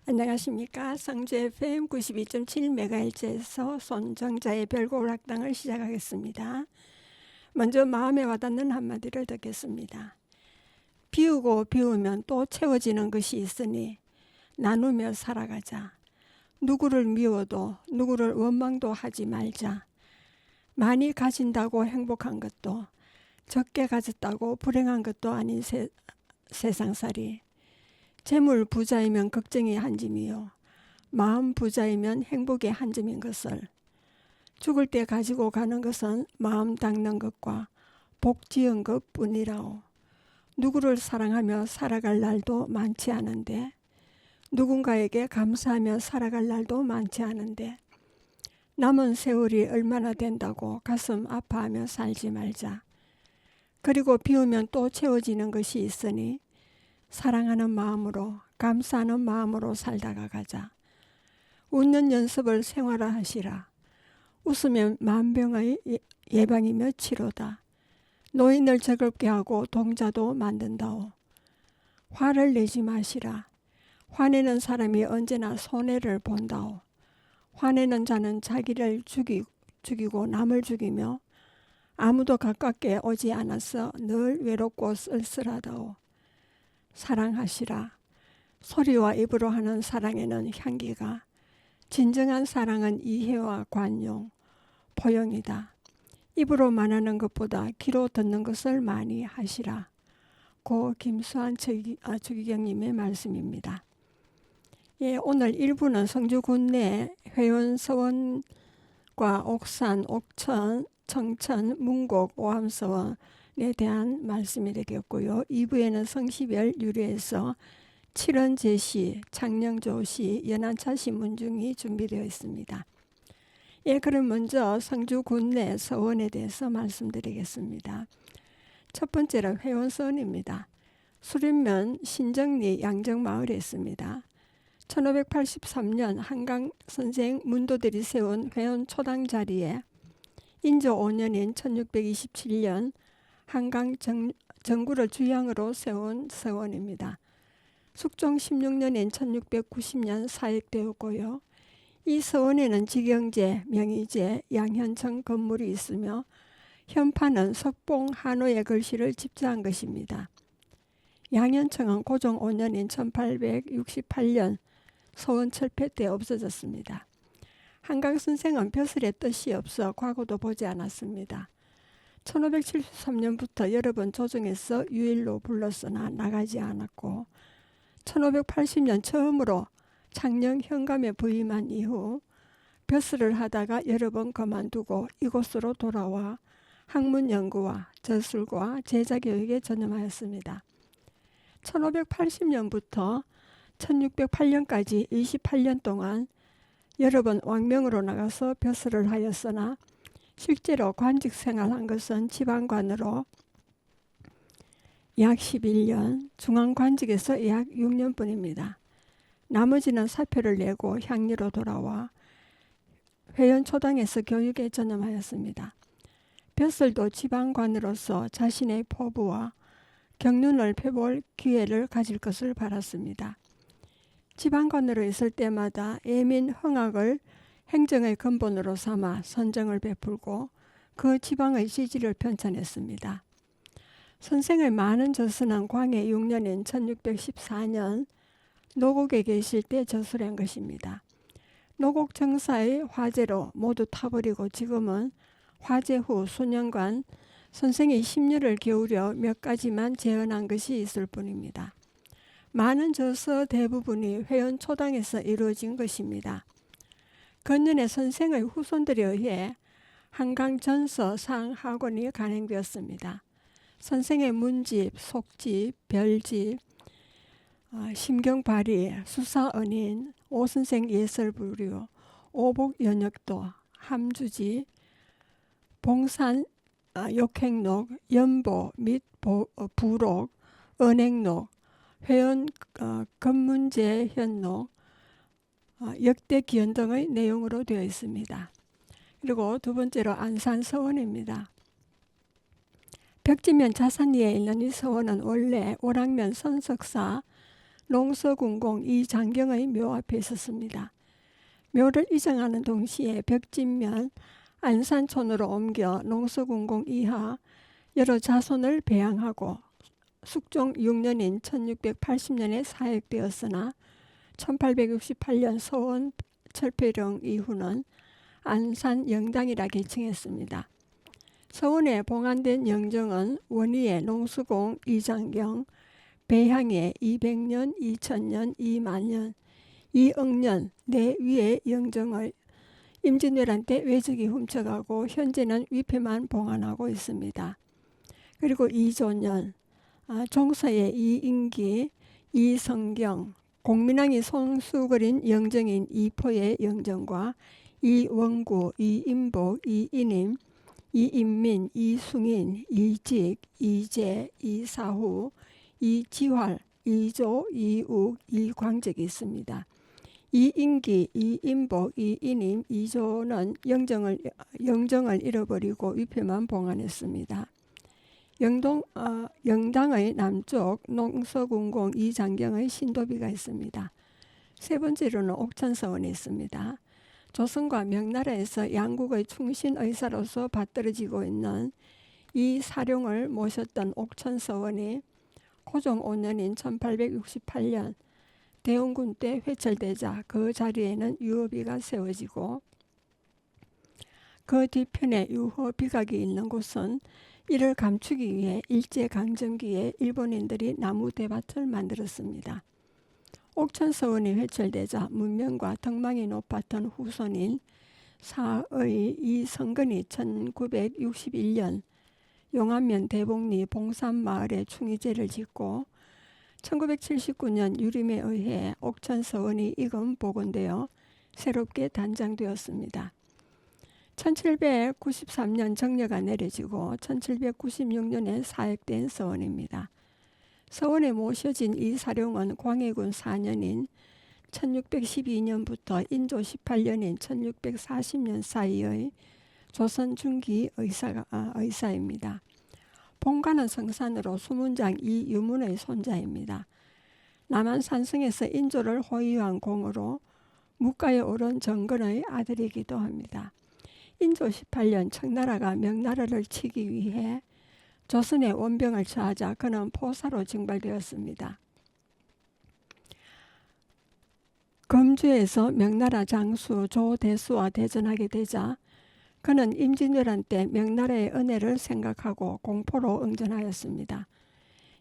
안녕하십니까. 성주 FM 92.7MHz에서 손정자의 별고락당을 시작하겠습니다. 먼저 마음에 와닿는 한마디를 듣겠습니다. 비우고 비우면 또 채워지는 것이 있으니 나누며 살아가자. 누구를 미워도 누구를 원망도 하지 말자. 많이 가진다고 행복한 것도 적게 가졌다고 불행한 것도 아닌 세상살이. 재물 부자이면 걱정이 한 짐이요 마음 부자이면 행복이 한 점인 것을. 죽을 때 가지고 가는 것은 마음 닦는 것과 복 지은 것뿐이라오. 누구를 사랑하며 살아갈 날도 많지 않은데, 누군가에게 감사하며 살아갈 날도 많지 않은데, 남은 세월이 얼마나 된다고 가슴 아파하며 살지 말자. 그리고 비우면 또 채워지는 것이 있으니 사랑하는 마음으로, 감사하는 마음으로 살다가 가자. 웃는 연습을 생활화하시라. 웃으면 만병의 예방이며 치료다. 노인을 즐겁게 하고 동자도 만든다오. 화를 내지 마시라. 화내는 사람이 언제나 손해를 본다오. 화내는 자는 자기를 죽이고 남을 죽이며 아무도 가깝게 오지 않아서 늘 외롭고 쓸쓸하다오. 사랑하시라. 소리와 입으로 하는 사랑에는 향기가, 진정한 사랑은 이해와 관용, 포용이다. 입으로 말하는 것보다 귀로 듣는 것을 많이 하시라. 고 김수환 주기경님의 말씀입니다. 예, 오늘 일부는 성주 군내 회원 서원과 옥산, 옥천, 청천, 문곡, 오암서원 에 대한 말씀이 되겠고요. 2부에는 성시별 유래에서 칠원제시, 창녕조시, 연안차시 문중이 준비되어 있습니다. 예, 그럼 먼저 성주 군내 서원에 대해서 말씀드리겠습니다. 첫 번째로 회원서원입니다. 수림면 신정리 양정마을에 있습니다. 1583년 한강 선생 문도들이 세운 회원 초당 자리에 인조 5년인 1627년 한강 정구를 주양으로 세운 서원입니다. 숙종 16년인 1690년 사역되었고요. 이 서원에는 지경제, 명의제, 양현청 건물이 있으며 현판은 석봉 한호의 글씨를 집자한 것입니다. 양현청은 고종 5년인 1868년 서원 철폐 때 없어졌습니다. 한강 선생은 벼슬의 뜻이 없어 과거도 보지 않았습니다. 1573년부터 여러 번 조정에서 유일로 불렀으나 나가지 않았고 1580년 처음으로 창녕 현감에 부임한 이후 벼슬을 하다가 여러 번 그만두고 이곳으로 돌아와 학문 연구와 저술과 제자교육에 전념하였습니다. 1580년부터 1608년까지 28년 동안 여러 번 왕명으로 나가서 벼슬을 하였으나 실제로 관직 생활한 것은 지방관으로 약 11년, 중앙관직에서 약 6년뿐입니다. 나머지는 사표를 내고 향리로 돌아와 회원초당에서 교육에 전념하였습니다. 벼슬도 지방관으로서 자신의 포부와 경륜을 펴볼 기회를 가질 것을 바랐습니다. 지방관으로 있을 때마다 예민 흥학을 행정의 근본으로 삼아 선정을 베풀고 그 지방의 지지를 편찬했습니다. 선생의 많은 저서는 광해 6년인 1614년 노곡에 계실 때 저술한 것입니다. 노곡 정사의 화제로 모두 타버리고 지금은 화제 후 수년간 선생의 심려를 기울여 몇 가지만 재현한 것이 있을 뿐입니다. 많은 저서 대부분이 회원 초당에서 이루어진 것입니다. 건년에 선생의 후손들에 의해 한강 전서 상학원이 간행되었습니다. 선생의 문집, 속집, 별집, 심경발이, 수사언인, 오선생 예설부류, 오복연역도, 함주지, 봉산 욕행록, 연보 및 부록, 은행록, 회원 건문제 현록, 역대 기원 등의 내용으로 되어 있습니다. 그리고 두 번째로 안산서원입니다. 벽지면 자산 위에 있는 이 서원은 원래 오락면 선석사 농서군공 이장경의 묘 앞에 있었습니다. 묘를 이정하는 동시에 벽진면 안산촌으로 옮겨 농서군공 이하 여러 자손을 배양하고 숙종 6년인 1680년에 사역되었으나 1868년 서원 철폐령 이후는 안산 영당이라 개칭했습니다. 서원에 봉안된 영정은 원위의 농수공 이장경, 배향의 200년, 2000년, 2만년, 이억년 내 위의 영정을 임진왜란 때 외적이 훔쳐가고 현재는 위패만 봉안하고 있습니다. 그리고 이조년, 종서의 이인기, 이성경, 공민왕이 손수 그린 영정인 이포의 영정과 이원구, 이인복, 이인임, 이인민, 이숭인, 이직, 이재, 이사후, 이지활, 이조, 이욱, 이광적이 있습니다. 이인기, 이인복, 이인임, 이조는 영정을 잃어버리고 위패만 봉안했습니다. 영당의 남쪽 농서군공 이장경의 신도비가 있습니다. 세 번째로는 옥천서원이 있습니다. 조선과 명나라에서 양국의 충신 의사로서 받들어지고 있는 이 사룡을 모셨던 옥천서원이 고종 5년인 1868년 대원군 때 회철되자 그 자리에는 유허비가 세워지고 그 뒤편에 유허 비각이 있는 곳은 이를 감추기 위해 일제강점기에 일본인들이 나무 대밭을 만들었습니다. 옥천서원이 회철되자 문명과 덕망이 높았던 후손인 사의 이성근이 1961년 용안면 대복리 봉산마을에 충의제를 짓고 1979년 유림에 의해 옥천서원이 이금 복원되어 새롭게 단장되었습니다. 1793년 정려가 내려지고 1796년에 사역된 서원입니다. 서원에 모셔진 이 사룡은 광해군 4년인 1612년부터 인조 18년인 1640년 사이의 조선 중기 의사입니다. 본가는 성산으로 수문장 이유문의 손자입니다. 남한 산성에서 인조를 호위한 공으로 묵가에 오른 정근의 아들이기도 합니다. 인조 18년 청나라가 명나라를 치기 위해 조선의 원병을 처하자 그는 포사로 징발되었습니다. 검주에서 명나라 장수 조대수와 대전하게 되자 그는 임진왜란 때 명나라의 은혜를 생각하고 공포로 응전하였습니다.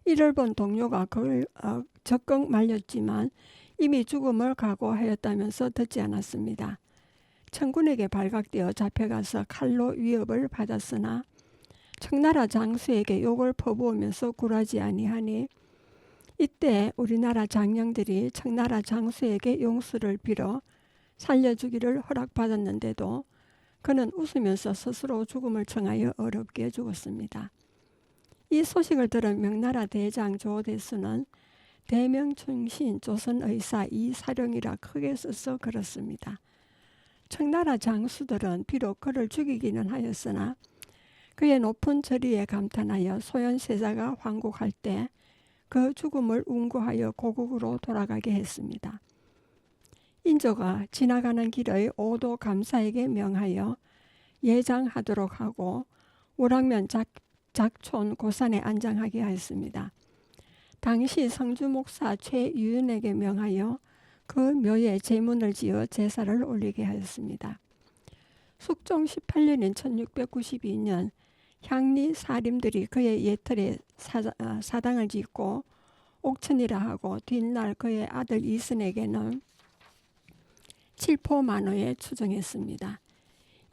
이를 본 동료가 그를 적극 말렸지만 이미 죽음을 각오하였다면서 듣지 않았습니다. 청군에게 발각되어 잡혀가서 칼로 위협을 받았으나 청나라 장수에게 욕을 퍼부으면서 굴하지 아니하니 이때 우리나라 장령들이 청나라 장수에게 용서를 빌어 살려주기를 허락받았는데도 그는 웃으면서 스스로 죽음을 청하여 어렵게 죽었습니다. 이 소식을 들은 명나라 대장 조대수는 대명충신 조선의사 이사룡이라 크게 써서 걸었습니다. 청나라 장수들은 비록 그를 죽이기는 하였으나 그의 높은 저리에 감탄하여 소현세자가 황국할 때 그 죽음을 운구하여 고국으로 돌아가게 했습니다. 인조가 지나가는 길의 오도 감사에게 명하여 예장하도록 하고 우랑면 작촌 고산에 안장하게 하였습니다. 당시 성주 목사 최유윤에게 명하여 그 묘에 제문을 지어 제사를 올리게 하였습니다. 숙종 18년인 1692년 향리 사림들이 그의 예틀에 사당을 짓고 옥천이라 하고 뒷날 그의 아들 이순에게는 칠포만호에 추정했습니다.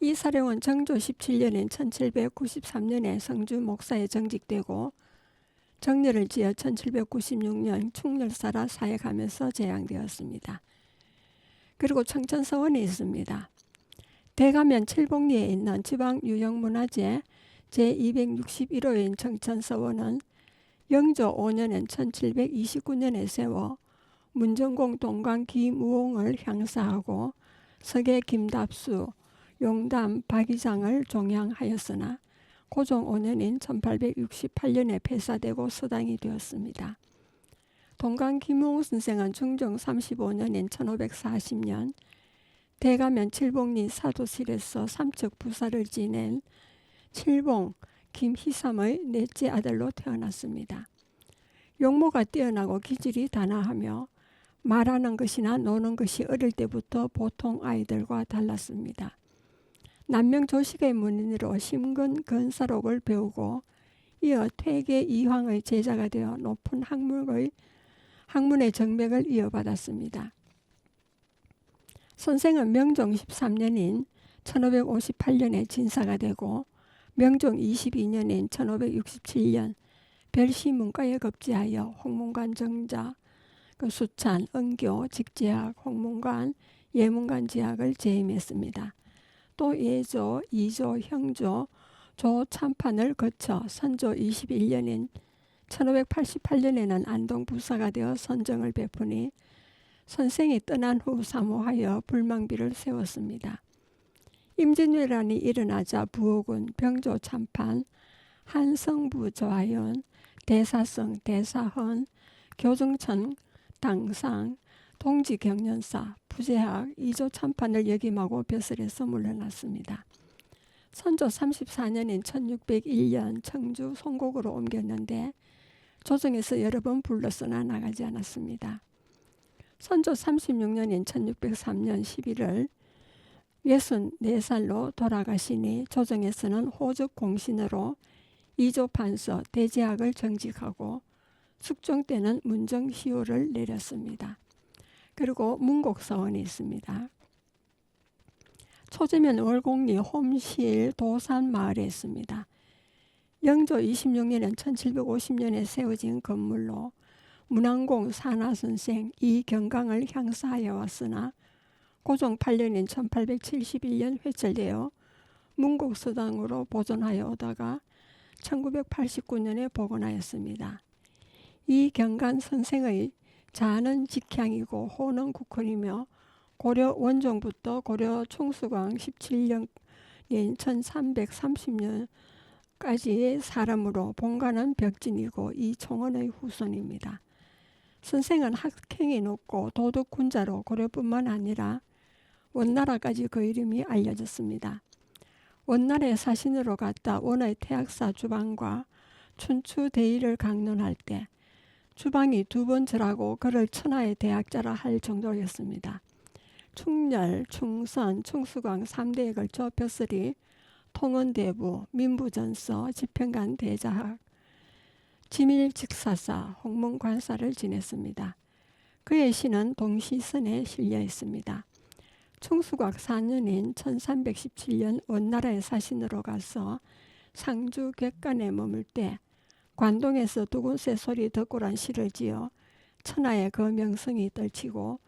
이 사령은 정조 17년인 1793년에 성주 목사에 정직되고 정렬을 지어 1796년 충렬사라 사역하면서 재양되었습니다. 그리고 청천서원이 있습니다. 대가면 칠복리에 있는 지방유형문화재 제261호인 청천서원은 영조 5년인 1729년에 세워 문정공 동강 기무홍을 향사하고 석의 김답수, 용담 박이장을 종양하였으나 고종 5년인 1868년에 폐사되고 서당이 되었습니다. 동강 김웅 선생은 중종 35년인 1540년 대가면 칠봉리 사도실에서 삼척 부사를 지낸 칠봉 김희삼의 넷째 아들로 태어났습니다. 용모가 뛰어나고 기질이 단아하며 말하는 것이나 노는 것이 어릴 때부터 보통 아이들과 달랐습니다. 남명조식의 문인으로 심근 건사록을 배우고 이어 퇴계 이황의 제자가 되어 높은 학문의 정맥을 이어받았습니다. 선생은 명종 13년인 1558년에 진사가 되고 명종 22년인 1567년 별시 문과에 급제하여 홍문관 정자, 수찬, 은교, 직제학, 홍문관, 예문관 제학을 재임했습니다. 또 예조, 이조, 형조, 조 참판을 거쳐 선조 21년인 1588년에는 안동부사가 되어 선정을 베푸니 선생이 떠난 후 사모하여 불망비를 세웠습니다. 임진왜란이 일어나자 부호군, 병조 참판, 한성부 조하연, 대사성, 대사헌, 교정천, 당상, 동지경연사, 부재학, 이조 참판을 역임하고 벼슬에서 물러났습니다. 선조 34년인 1601년 청주 송곡으로 옮겼는데 조정에서 여러 번 불렀으나 나가지 않았습니다. 선조 36년인 1603년 11월 64살로 돌아가시니 조정에서는 호적 공신으로 이조 판서 대제학을 정직하고 숙종 때는 문정시효를 내렸습니다. 그리고 문곡서원이 있습니다. 초제면 월곡리 홈실 도산 마을에 있습니다. 영조 26년엔 1750년에 세워진 건물로 문왕공 산하선생 이경강을 향사하여 왔으나 고종 8년인 1871년 회철되어 문곡서당으로 보존하여 오다가 1989년에 복원하였습니다. 이경강 선생의 자는 직향이고 호는 국헌이며 고려 원종부터 고려 총수광 17년인 1330년까지의 사람으로 본가는 벽진이고 이총원의 후손입니다. 선생은 학행이 높고 도덕군자로 고려뿐만 아니라 원나라까지 그 이름이 알려졌습니다. 원나라의 사신으로 갔다 원의 태학사 주방과 춘추대의를 강론할 때 주방이 2번 절하고 그를 천하의 대학자라 할 정도였습니다. 충렬, 충선, 충수광 3대에 걸쳐 벼슬이 통언대부, 민부전서, 집행관 대자학, 지밀직사사, 홍문관사를 지냈습니다. 그의 시는 동시선에 실려 있습니다. 충수곽 4년인 1317년 원나라의 사신으로 가서 상주 객간에 머물 때 관동에서 두군새 소리 덕고란 시를 지어 천하의 그 명성이 떨치고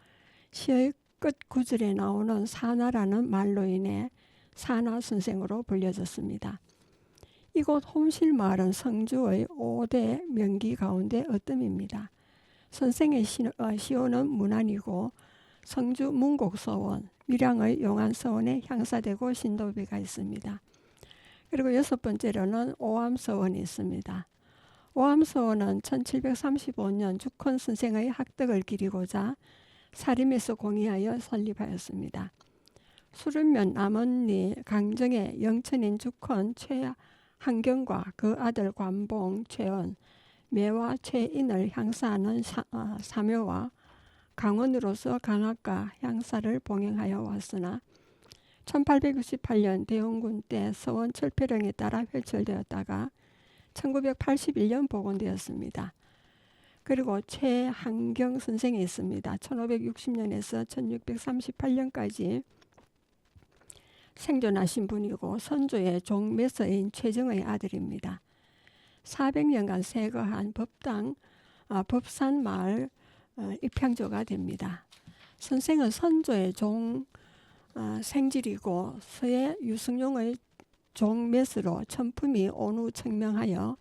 시의 끝 구절에 나오는 사나라는 말로 인해 사나선생으로 불려졌습니다. 이곳 홈실마을은 성주의 5대 명기 가운데 어뜸입니다. 선생의 시호는 문안이고 성주 문곡서원, 밀양의 용안서원에 향사되고 신도비가 있습니다. 그리고 6번째로는 오암서원이 있습니다. 오암서원은 1735년 주컨 선생의 학덕을 기리고자 사림에서 공의하여 설립하였습니다. 수른면 남언리 강정의 영천인 주컨 최한경과 그 아들 관봉, 최언, 매와 최인을 향사하는 사묘와 강원으로서 강학과 향사를 봉행하여 왔으나 1868년 대원군 때 서원 철폐령에 따라 회철되었다가 1981년 복원되었습니다. 그리고 최한경 선생이 있습니다. 1560년에서 1638년까지 생존하신 분이고 선조의 종매서인 최정의 아들입니다. 400년간 세거한 법산마을 입향조가 됩니다. 선생은 선조의 종 생질이고 서해 유승용의 종매서로 천품이 온후 청명하여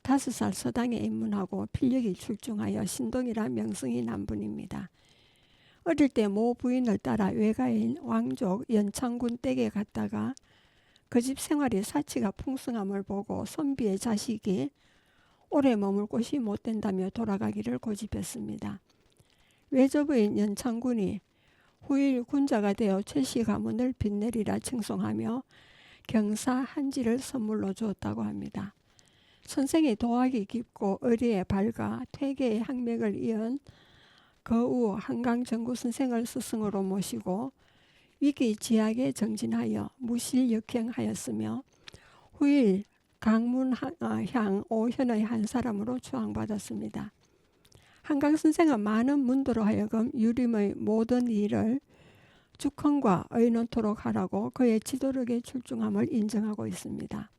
5살 서당에 입문하고 필력이 출중하여 신동이라 명성이 난 분입니다. 어릴 때 모 부인을 따라 외가인 왕족 연창군 댁에 갔다가 그 집 생활이 사치가 풍성함을 보고 선비의 자식이 오래 머물 곳이 못 된다며 돌아가기를 고집했습니다. 외조부인 연창군이 후일 군자가 되어 최씨 가문을 빛내리라 칭송하며 경사 한지를 선물로 주었다고 합니다. 선생이 도학이 깊고 의리에 밝아 퇴계의 학맥을 이은 거우 한강정구 선생을 스승으로 모시고 위기지약에 정진하여 무실역행하였으며 후일 강문향 오현의 한 사람으로 추앙받았습니다. 한강 선생은 많은 문도로 하여금 유림의 모든 일을 죽헌과 의논토록 하라고 그의 지도력에 출중함을 인정하고 있습니다.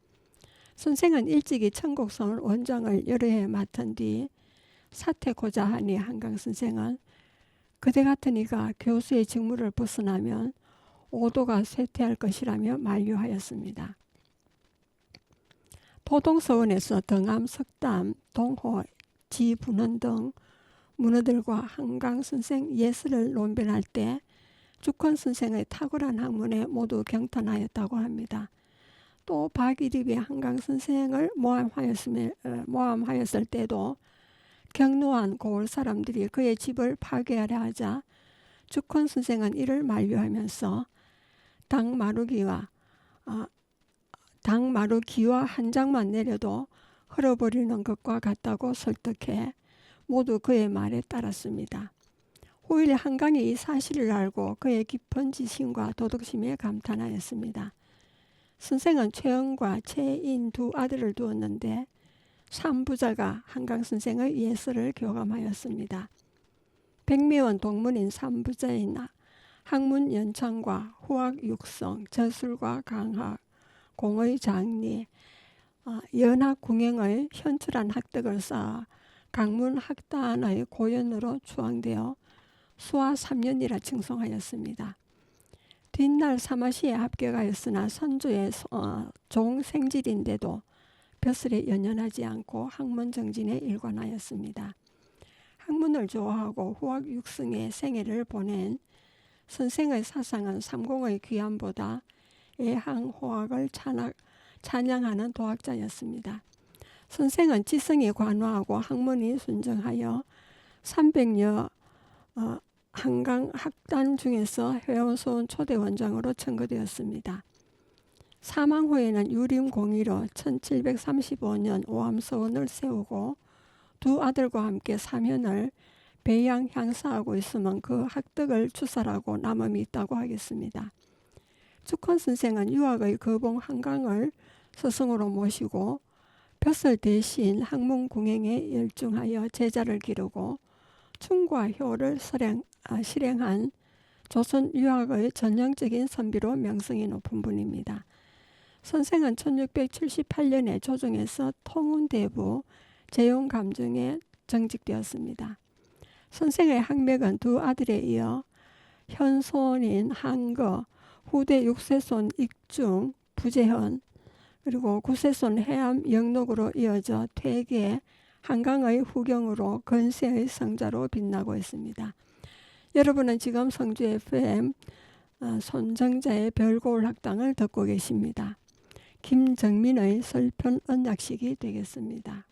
선생은 일찍이 천곡성 원장을 여러 해 맡은 뒤 사퇴고자 하니 한강 선생은 그대 같은 이가 교수의 직무를 벗어나면 오도가 쇠퇴할 것이라며 만류하였습니다. 도동서원에서 등암, 석담, 동호, 지분원 등 문어들과 한강 선생 예술을 논변할 때 죽헌 선생의 탁월한 학문에 모두 경탄하였다고 합니다. 또 박일입이 한강 선생을 모함하였을 때도 격노한 고을 사람들이 그의 집을 파괴하려 하자 죽헌 선생은 이를 만류하면서 당마루기와 한 장만 내려도 흘러버리는 것과 같다고 설득해 모두 그의 말에 따랐습니다. 후일 한강이 이 사실을 알고 그의 깊은 지심과 도덕심에 감탄하였습니다. 선생은 최은과 최인 두 아들을 두었는데 삼부자가 한강 선생의 예술을 교감하였습니다. 백미원 동문인 삼부자인 학문 연창과 후학 육성, 저술과 강학, 공의 장리, 연학 궁행의 현출한 학덕을 쌓아 강문 학단의 고연으로 추앙되어 수화 3년이라 칭송하였습니다. 뒷날 사마시에 합격하였으나 선조의 종생질인데도 벼슬에 연연하지 않고 학문 정진에 일관하였습니다. 학문을 좋아하고 후학 육성의 생애를 보낸 선생의 사상은 삼공의 귀함보다 애항호학을 찬양하는 도학자였습니다. 선생은 지성이 관화하고 학문이 순정하여 300여 한강 학단 중에서 회원소원 초대원장으로 청거되었습니다. 사망 후에는 유림공의로 1735년 오암서원을 세우고 두 아들과 함께 사면을 배양 향사하고 있으면 그 학덕을 추살하고 남음이 있다고 하겠습니다. 죽헌 선생은 유학의 거봉 한강을 스승으로 모시고 벼슬 대신 학문궁행에 열중하여 제자를 기르고 충과 효를 실행한 조선 유학의 전형적인 선비로 명성이 높은 분입니다. 선생은 1678년에 조정에서 통운대부 재용감정에 정직되었습니다. 선생의 학맥은 두 아들에 이어 현손인 한거, 후대 6세손 익중, 부재헌, 그리고 9세손 해암 영록으로 이어져 퇴계, 한강의 후경으로 건세의 성자로 빛나고 있습니다. 여러분은 지금 성주 FM 손정자의 별고울 학당을 듣고 계십니다. 김정민의 설편 언약식이 되겠습니다.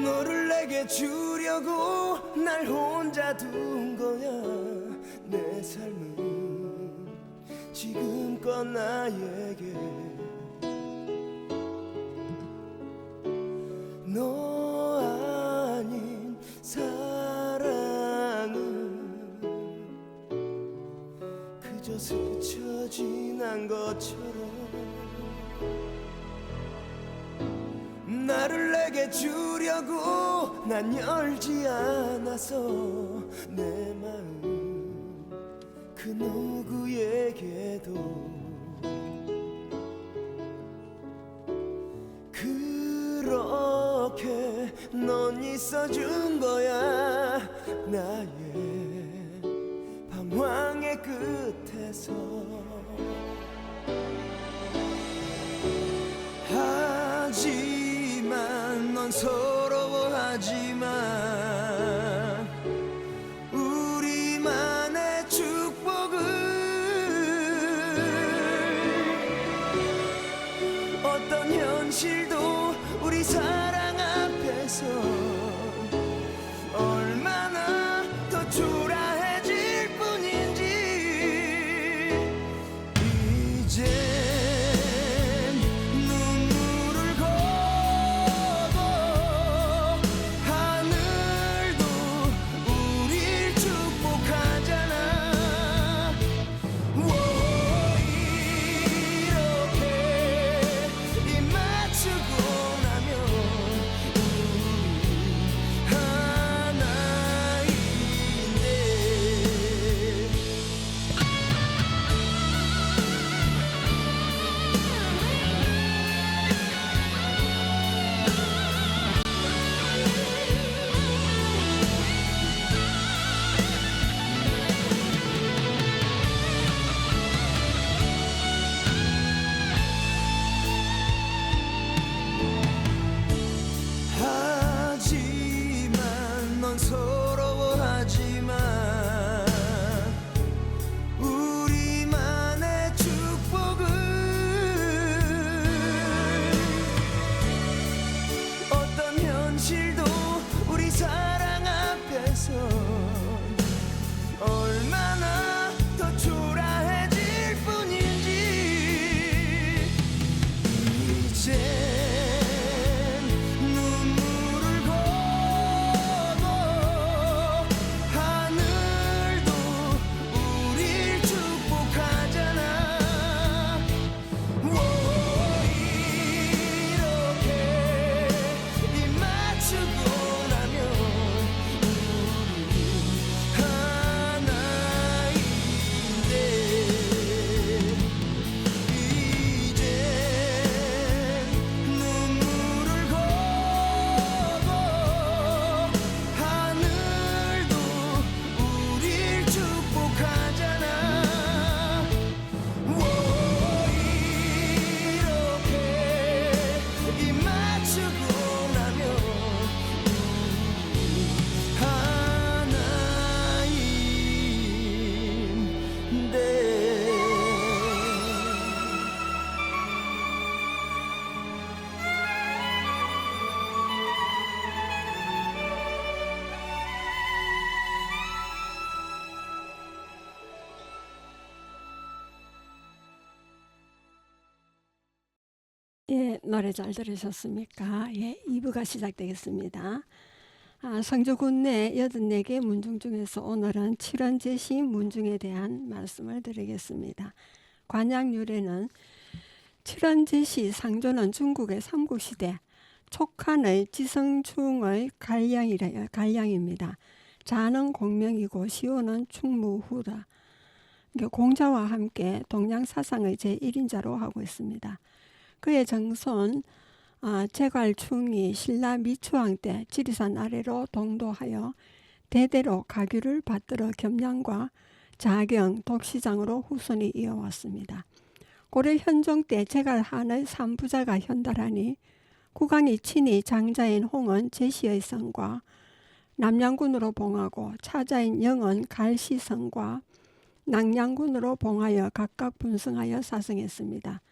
너를 내게 주려고 날 혼자 둔 거야. 내 삶은 지금껏 나에게 너 아닌 사랑은 그저 스쳐 지난 것처럼 나를 내게 주려고 난 열지 않아서 내 마음 그 누구에게도 그렇게 넌 있어준 거야 나의 방황의 끝에서 하지만 넌 서러워하지만 우리만의 축복을 어떤 현실도 우리 사랑 앞에서 얼마나 더 초라해질 뿐인지 이젠 눈물을 거고 하늘도 우릴 축복하잖아 이렇게 입 맞추고 나면 하지만 넌 서러워하지만 우리만의 축복을 어떤 현실도 우리 사랑 앞에서 얼마나 더 초라해질 뿐인지 이제 눈물을 거고 하늘도 우릴 축복하잖아 이렇게 입 맞추고 나면 우리 하나인데 이제 눈물을 거고 하늘도 우릴 축복하잖아 이렇게 입 맞추고 나면 하나인데 예, 노래 잘 들으셨습니까? 예, 2부가 시작되겠습니다. 성조군내 84개 문중 중에서 오늘은 7원 제시 문중에 대한 말씀을 드리겠습니다. 관약 유래는 7원 제시 상조는 중국의 삼국시대 촉한의 지성충의 갈량입니다. 자는 공명이고 시호는 충무후다. 공자와 함께 동양사상의 제1인자로 하고 있습니다. 그의 정손 제괄충이 신라 미추왕 때 지리산 아래로 동도하여 대대로 가규를 받들어 겸양과 자경, 독시장으로 후손이 이어왔습니다. 고려 현종 때 제갈한의 3부자가 현달하니 국왕이 친히 장자인 홍은 제시의 성과 남양군으로 봉하고 차자인 영은 갈시성과 낭양군으로 봉하여 각각 분성하여 사성했습니다.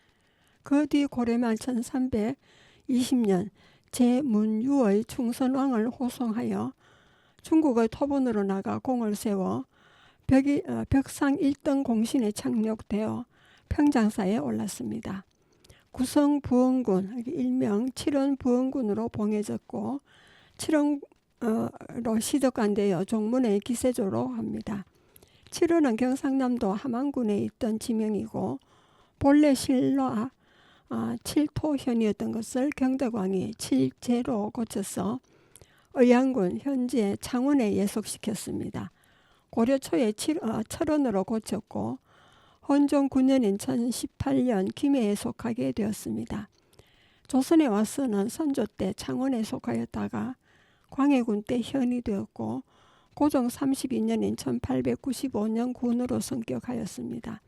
그 뒤 고려말 1320년 제문유의 충선왕을 호송하여 중국의 토본으로 나가 공을 세워 벽상 1등 공신에 착륙되어 평장사에 올랐습니다. 구성부원군, 일명 칠원부원군으로 봉해졌고 칠원로 시적관되어 종문의 기세조로 합니다. 칠원은 경상남도 함안군에 있던 지명이고 본래 신라 칠토현이었던 것을 경덕왕이 칠제로 고쳐서 의양군 현재 창원에 예속시켰습니다. 고려 초에 철원으로 고쳤고 헌종 9년인 1018년 김해에 속하게 되었습니다. 조선에 와서는 선조 때 창원에 속하였다가 광해군 때 현이 되었고 고종 32년인 1895년 군으로 성격하였습니다.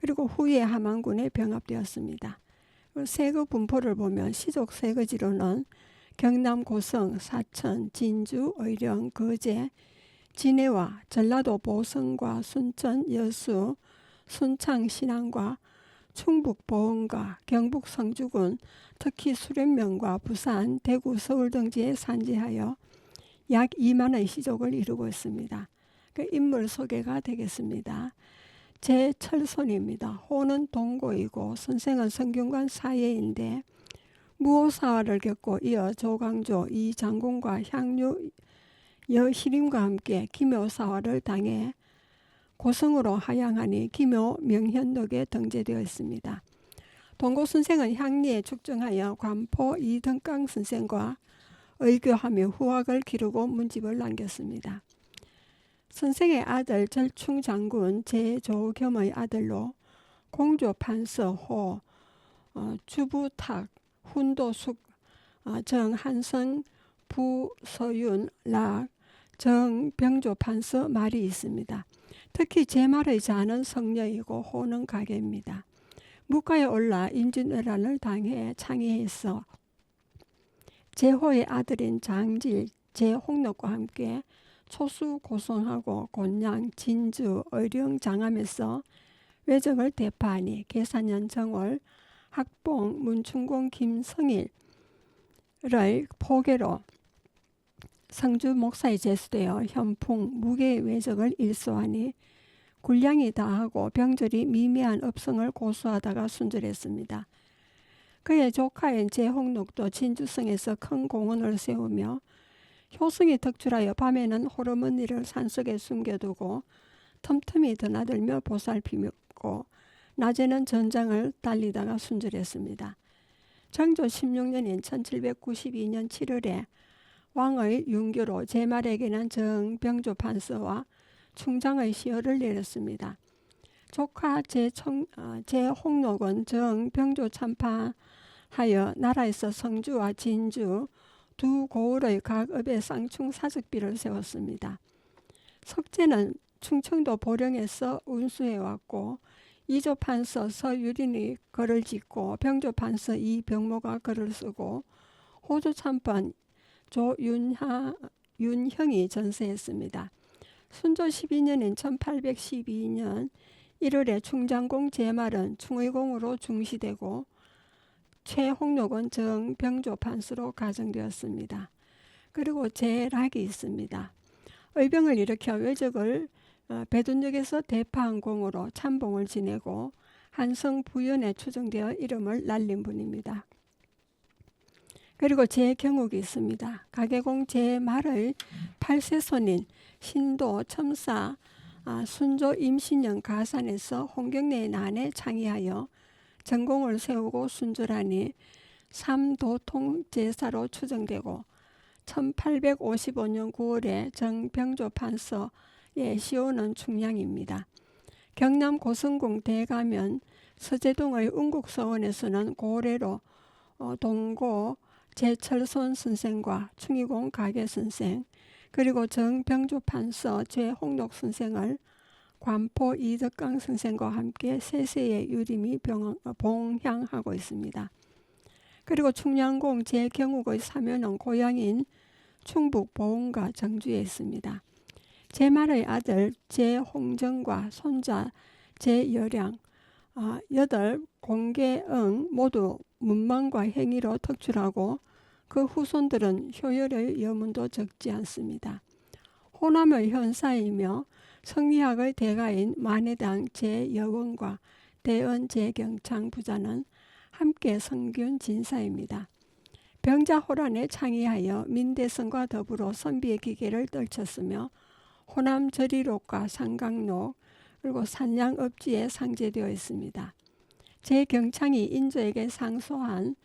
그리고 후에 함안군에 병합되었습니다. 세거 분포를 보면 시족 세거지로는 경남 고성, 사천, 진주, 의령, 거제, 진해와 전라도 보성과 순천, 여수, 순창, 신안과 충북 보은과 경북 성주군, 특히 수련면과 부산, 대구, 서울 등지에 산지하여 약 2만의 시족을 이루고 있습니다. 그 인물 소개가 되겠습니다. 제 철손입니다. 호는 동고이고 선생은 성균관 사예인데 무호사화를 겪고 이어 조광조, 이장군과 향유, 여희림과 함께 기묘사화를 당해 고성으로 하양하니 기묘 명현록에 등재되어 있습니다. 동고 선생은 향리에 축정하여 관포 이등강 선생과 의교하며 후학을 기르고 문집을 남겼습니다. 선생의 아들 절충장군 제조겸의 아들로 공조 판서호, 주부탁, 훈도숙, 정한성, 부서윤, 락, 정병조 판서 말이 있습니다. 특히 제말의 자는 성녀이고 호는 가계입니다. 묵가에 올라 인진왜란을 당해 창의해서 제호의 아들인 장질, 제홍록과 함께 초수 고성하고 곤양, 진주, 의령, 장암에서 외적을 대파하니 계산년 정월 학봉, 문충공, 김성일의 포계로 성주 목사에 제수되어 현풍, 무계의 외적을 일소하니 굴량이 다하고 병절이 미미한 업성을 고수하다가 순절했습니다. 그의 조카인 제홍록도 진주성에서 큰 공원을 세우며 효성이 덕출하여 밤에는 호르몬니를 산속에 숨겨두고 틈틈이 드나들며 보살피고 낮에는 전장을 달리다가 순절했습니다. 정조 16년인 1792년 7월에 왕의 윤교로 제말에게는 정병조 판서와 충장의 시효를 내렸습니다. 조카 제홍록은 정병조 참파하여 나라에서 성주와 진주 두 고을의 각 읍에 쌍충 사적비를 세웠습니다. 석제는 충청도 보령에서 운수해왔고 이조 판서 서유린이 글을 짓고 병조 판서 이병모가 글을 쓰고 호조 참판 조윤형이 전세했습니다. 순조 12년인 1812년 1월에 충장공 제말은 충의공으로 중시되고 최홍록은 정병조 판서로 가정되었습니다. 그리고 제락이 있습니다. 의병을 일으켜 외적을 배둔역에서 대파한 공으로 참봉을 지내고 한성 부연에 추정되어 이름을 날린 분입니다. 그리고 제경욱이 있습니다. 가계공 제말의 8세손인 신도 첨사 순조 임신년 가산에서 홍경래의 난에 창의하여 전공을 세우고 순절하니 삼도통 제사로 추정되고 1855년 9월에 정병조 판서의 시호는 충량입니다. 경남 고성궁 대가면 서재동의 운국서원에서는 고래로 동고 제철손 선생과 충의공 가계선생 그리고 정병조 판서 제홍록 선생을 관포 이덕강 선생과 함께 세세의 유림이 봉향하고 있습니다. 그리고 충량공 제경욱의 사면은 고향인 충북 보은과 정주에 있습니다. 제말의 아들 제홍정과 손자 제여량 8 공계응 모두 문망과 행위로 덕출하고 그 후손들은 효열의 여문도 적지 않습니다. 호남의 현사이며 성리학의 대가인 만해당 제여원과 대언 제경창 부자는 함께 성균 진사입니다. 병자호란에 창의하여 민대성과 더불어 선비의 기계를 떨쳤으며 호남 저리록과 상강록 그리고 산양업지에 상제되어 있습니다. 제 경창이 인조에게 상소한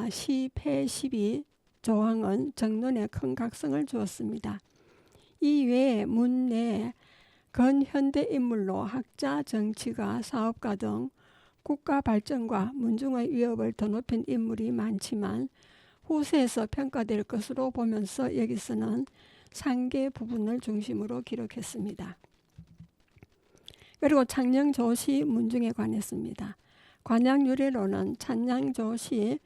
시패 12조항은 정론에 큰 각성을 주었습니다. 이 외에 문내에 근현대 인물로 학자, 정치가, 사업가 등 국가 발전과 문중의 위협을 더높인 인물이 많지만 후세에서 평가될 것으로 보면서 여기서는 상계 부분을 중심으로 기록했습니다. 그리고 창녕조시 문중에 관했습니다. 관약 유래로는 창녕조시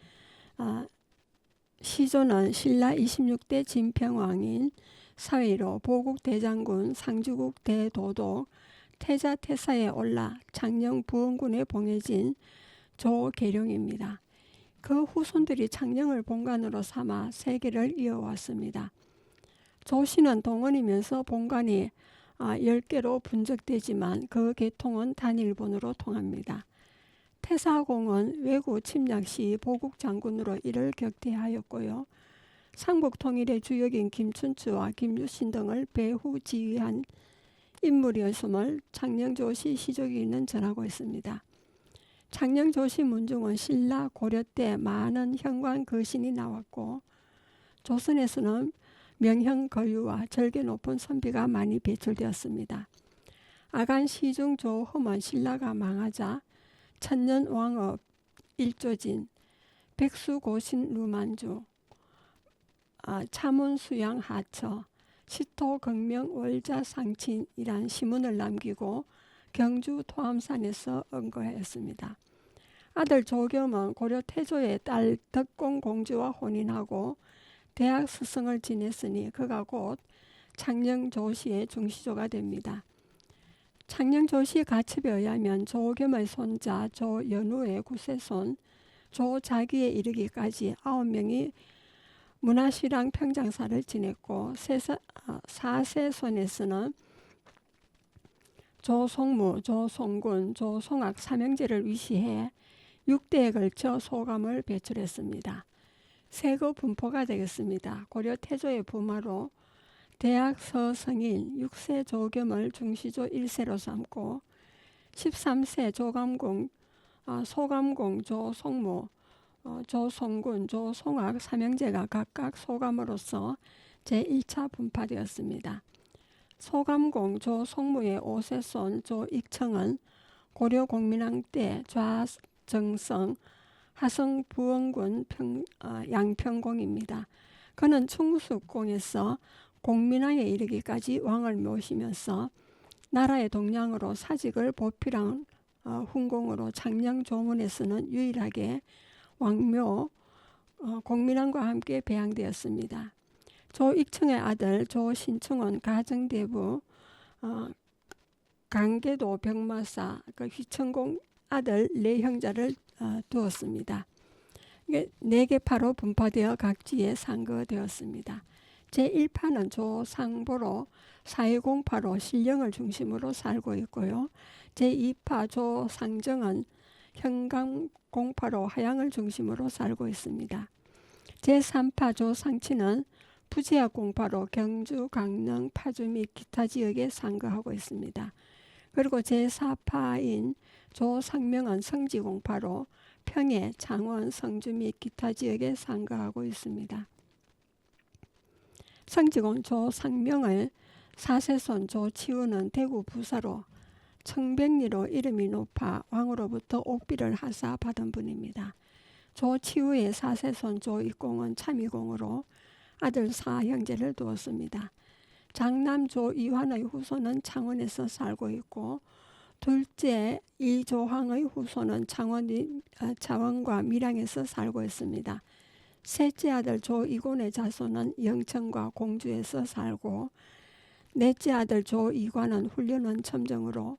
시조는 신라 26대 진평왕인 사위로 보국대장군 상주국 대도독 태자태사에 올라 창녕 부원군에 봉해진 조계룡입니다. 그 후손들이 창녕을 본관으로 삼아 세계를 이어왔습니다. 조씨는 동원이면서 본관이 10개로 분적되지만 그 계통은 단일본으로 통합니다. 태사공은 왜구 침략 시 보국장군으로 이를 격퇴하였고요. 상북통일의 주역인 김춘추와 김유신 등을 배후 지휘한 인물이었음을 창녕조시 시조기는 전하고 있습니다. 창녕조시 문중은 신라 고려 때 많은 현관 거신이 나왔고 조선에서는 명형거유와 절개 높은 선비가 많이 배출되었습니다. 아간 시중 조흠은 신라가 망하자 천년왕업 일조진, 백수고신 루만주, 차문수양 하처, 시토극명 월자상친이란 시문을 남기고 경주 토암산에서 언거하였습니다. 아들 조겸은 고려 태조의 딸 덕공공주와 혼인하고 대학 스승을 지냈으니 그가 곧 창녕조시의 중시조가 됩니다. 창녕조시 가첩에 의하면 조겸의 손자 조연우의 구세손 조자기에 이르기까지 9명이 문화시랑 평장사를 지냈고 사세손에서는 조송무, 조송군, 조송악 삼형제를 위시해 6대에 걸쳐 소감을 배출했습니다. 세거 분포가 되겠습니다. 고려 태조의 부마로 대학 서성인 6세 조겸을 중시조 1세로 삼고 13세 조감공, 소감공, 조송무, 조송군, 조송악 삼형제가 각각 소감으로서 제1차 분파되었습니다. 소감공 조송무의 5세손 조익청은 고려 공민왕 때 좌정성 하성부원군 양평공입니다. 그는 충숙공에서 공민왕에 이르기까지 왕을 모시면서 나라의 동량으로 사직을 보필한 훈공으로 창녕조문에서는 유일하게 왕묘 공민왕과 함께 배양되었습니다. 조익청의 아들 조신청은 가정대부 강계도 병마사 휘천공 아들 4형제를 두었습니다. 4개파로 분파되어 각지에 상거되었습니다. 제1파는 조상보로 사회공파로 신령을 중심으로 살고 있고요. 제2파 조상정은 현강공파로 하양을 중심으로 살고 있습니다. 제3파 조상치는 부지역 공파로 경주, 강릉, 파주 및 기타 지역에 상거하고 있습니다. 그리고 제4파인 조상명은 성지공파로 평해, 창원, 성주 및 기타 지역에 상거하고 있습니다. 성지공 조상명을 4세손 조치우는 대구 부사로 청백리로 이름이 높아 왕으로부터 옥비를 하사 받은 분입니다. 조치우의 4세손 조익공은 참의공으로 아들 4형제를 두었습니다. 장남 조이환의 후손은 창원에서 살고 있고 둘째 이조황의 후손은 창원과 밀양에서 살고 있습니다. 셋째 아들 조이곤의 자손은 영천과 공주에서 살고 넷째 아들 조이관은 훈련원 첨정으로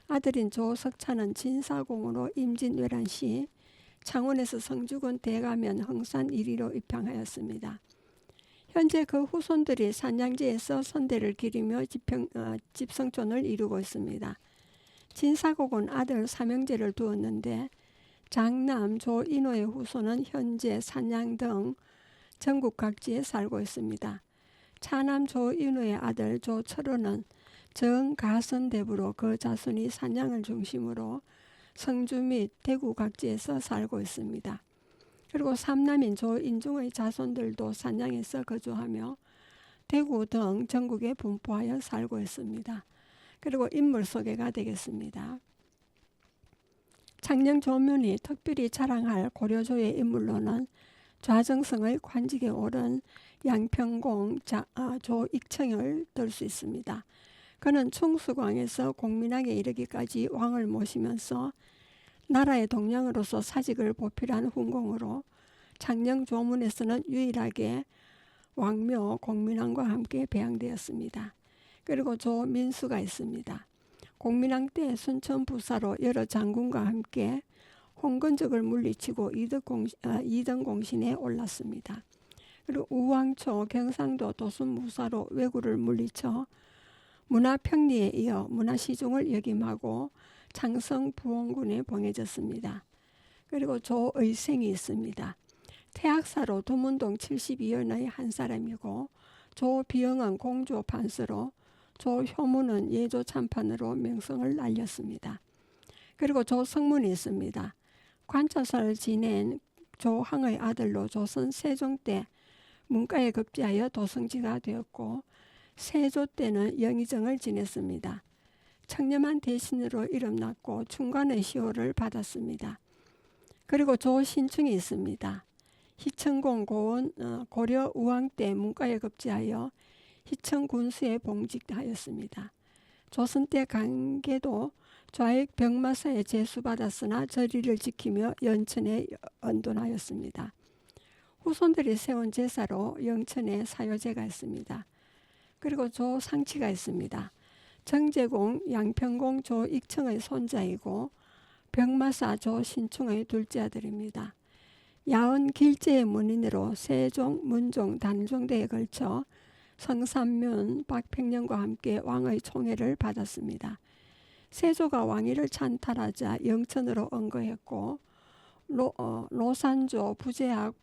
아들인 조석찬은 진사공으로 임진왜란시 창원에서 성주군 대가면 흥산 1위로 입향하였습니다. 현재 그 후손들이 산양지에서 선대를 기리며 집성촌을 이루고 있습니다. 진사곡은 아들 삼형제를 두었는데 장남 조인호의 후손은 현재 산양 등 전국 각지에 살고 있습니다. 차남 조인호의 아들 조철호는 정가선대부로 그 자손이 산양을 중심으로 성주 및 대구 각지에서 살고 있습니다. 그리고 삼남인 조인중의 자손들도 산양에서 거주하며 대구 등 전국에 분포하여 살고 있습니다. 그리고 인물 소개가 되겠습니다. 창녕 조문이 특별히 자랑할 고려조의 인물로는 좌정성의 관직에 오른 양평공 조익청을 들 수 있습니다. 그는 충수광에서 공민왕에 이르기까지 왕을 모시면서 나라의 동량으로서 사직을 보필한 훈공으로 창녕 조문에서는 유일하게 왕묘 공민왕과 함께 배양되었습니다. 그리고 조민수가 있습니다. 공민왕 때 순천 부사로 여러 장군과 함께 홍건적을 물리치고 2등 공신에 올랐습니다. 그리고 우왕초 경상도 도순무사로 왜구를 물리쳐 문화평리에 이어 문화시중을 역임하고 창성 부원군에 봉해졌습니다. 그리고 조의생이 있습니다. 태학사로 두문동 72연의 한 사람이고 조비영은 공조 판서로 조효문은 예조 참판으로 명성을 날렸습니다. 그리고 조성문이 있습니다. 관차사를 지낸 조항의 아들로 조선 세종 때 문과에 급제하여 도성지가 되었고 세조 때는 영의정을 지냈습니다. 청렴한 대신으로 이름났고 충관의 시호를 받았습니다. 그리고 조신충이 있습니다. 희천공 고원 고려 우왕 때 문과에 급제하여 희천군수에 봉직하였습니다. 조선 때 강계도 좌익 병마사에 제수받았으나 저리를 지키며 연천에 언돈하였습니다. 후손들이 세운 제사로 영천에 사효제가 있습니다. 그리고 조상치가 있습니다. 정제공 양평공 조익청의 손자이고 병마사 조신충의 둘째 아들입니다. 야은 길제의 문인으로 세종, 문종, 단종대에 걸쳐 성삼면, 박팽령과 함께 왕의 총애를 받았습니다. 세조가 왕위를 찬탈하자 영천으로 언거했고 노산조, 부제학,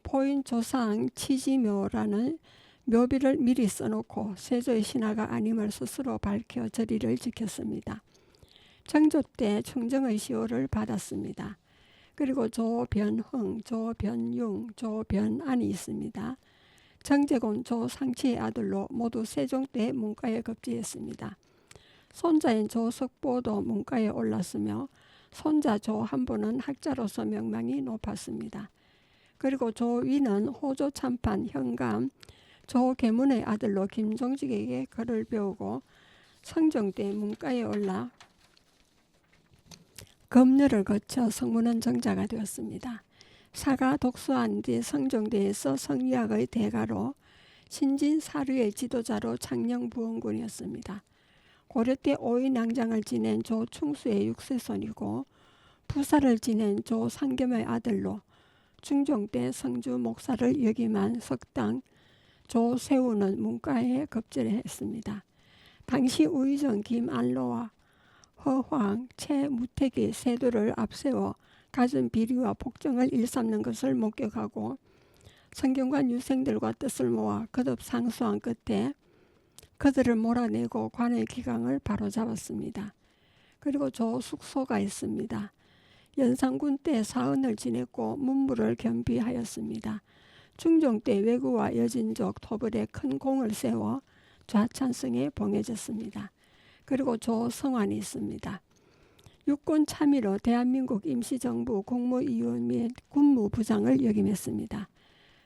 포인 조상 치지묘라는 묘비를 미리 써놓고 세조의 신하가 아님을 스스로 밝혀 저리를 지켰습니다. 정조 때 충정의 시호를 받았습니다. 그리고 조변흥, 조변융, 조변안이 있습니다. 정제공 조상치의 아들로 모두 세종 때 문과에 급제했습니다. 손자인 조석보도 문과에 올랐으며 손자 조한보는 학자로서 명망이 높았습니다. 그리고 조위는 호조 참판 현감 조계문의 아들로 김종직에게 글을 배우고 성종 때 문과에 올라 검열을 거쳐 성문원 정자가 되었습니다. 사가 독수한 뒤 성종대에서 성리학의 대가로 신진사류의 지도자로 창녕부원군이었습니다. 고려 때 오인양장을 지낸 조충수의 6세손이고 부사를 지낸 조상겸의 아들로 중종 때 성주 목사를 역임한 석당 조세우는 문과에 급제했습니다. 당시 우의정 김안로와 허황, 최무택이 세도를 앞세워 갖은 비리와 폭정을 일삼는 것을 목격하고 성균관 유생들과 뜻을 모아 거듭 상소한 끝에 그들을 몰아내고 관의 기강을 바로잡았습니다. 그리고 조숙소가 있습니다. 연산군 때 사은을 지냈고 문무를 겸비하였습니다. 중종 때 왜구와 여진족 토벌에 큰 공을 세워 좌찬성에 봉해졌습니다. 그리고 조성환이 있습니다. 육군 참의로 대한민국 임시정부 국무위원 및 군무부장을 역임했습니다.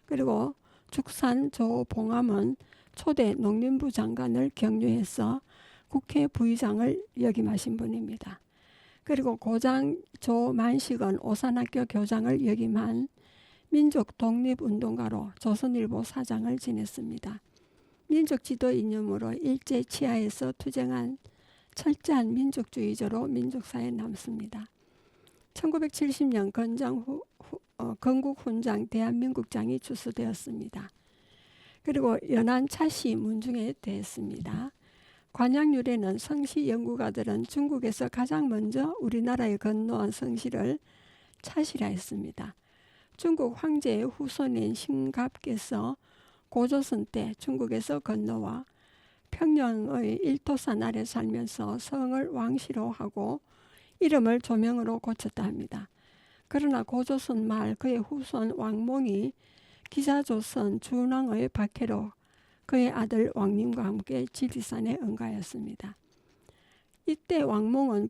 그리고 죽산 조봉암은 초대 농림부 장관을 경유해서 국회 부의장을 역임하신 분입니다. 그리고 고장 조만식은 오산학교 교장을 역임한 민족 독립운동가로 조선일보 사장을 지냈습니다. 민족지도 이념으로 일제 치하에서 투쟁한 철저한 민족주의자로 민족사에 남습니다. 1970년 건국훈장 대한민국장이 추수되었습니다. 그리고 연안 차시 문중에 대했습니다. 관양유래는 성시 연구가들은 중국에서 가장 먼저 우리나라에 건너온 성시를 차시라 했습니다. 중국 황제의 후손인 신갑께서 고조선 때 중국에서 건너와 평양의 일토산 아래 살면서 성을 왕시로 하고 이름을 조명으로 고쳤다 합니다. 그러나 고조선 말 그의 후손 왕몽이 기자조선 준왕의 박해로 그의 아들 왕림과 함께 지리산에 응가했습니다. 이때 왕몽은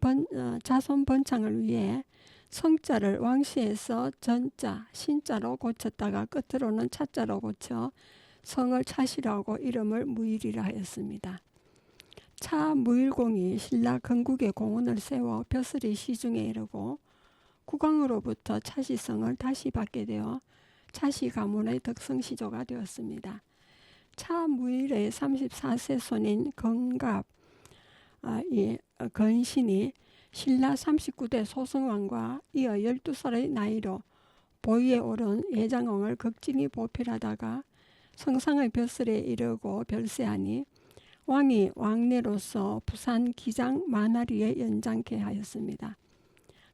자손 번창을 위해 성자를 왕시에서 전자, 신자로 고쳤다가 끝으로는 차자로 고쳐 성을 차시라고 이름을 무일이라 하였습니다. 차무일공이 신라 건국의 공원을 세워 벼슬이 시중에 이르고 국왕으로부터 차시성을 다시 받게 되어 차시 가문의 덕성시조가 되었습니다. 차무일의 34세 손인 건갑 건신이 신라 39대 소승왕과 이어 12살의 나이로 보위에 오른 예장왕을 극진히 보필하다가 성상의 벼슬에 이르고 별세하니 왕이 왕래로서 부산 기장 만화리에 연장케 하였습니다.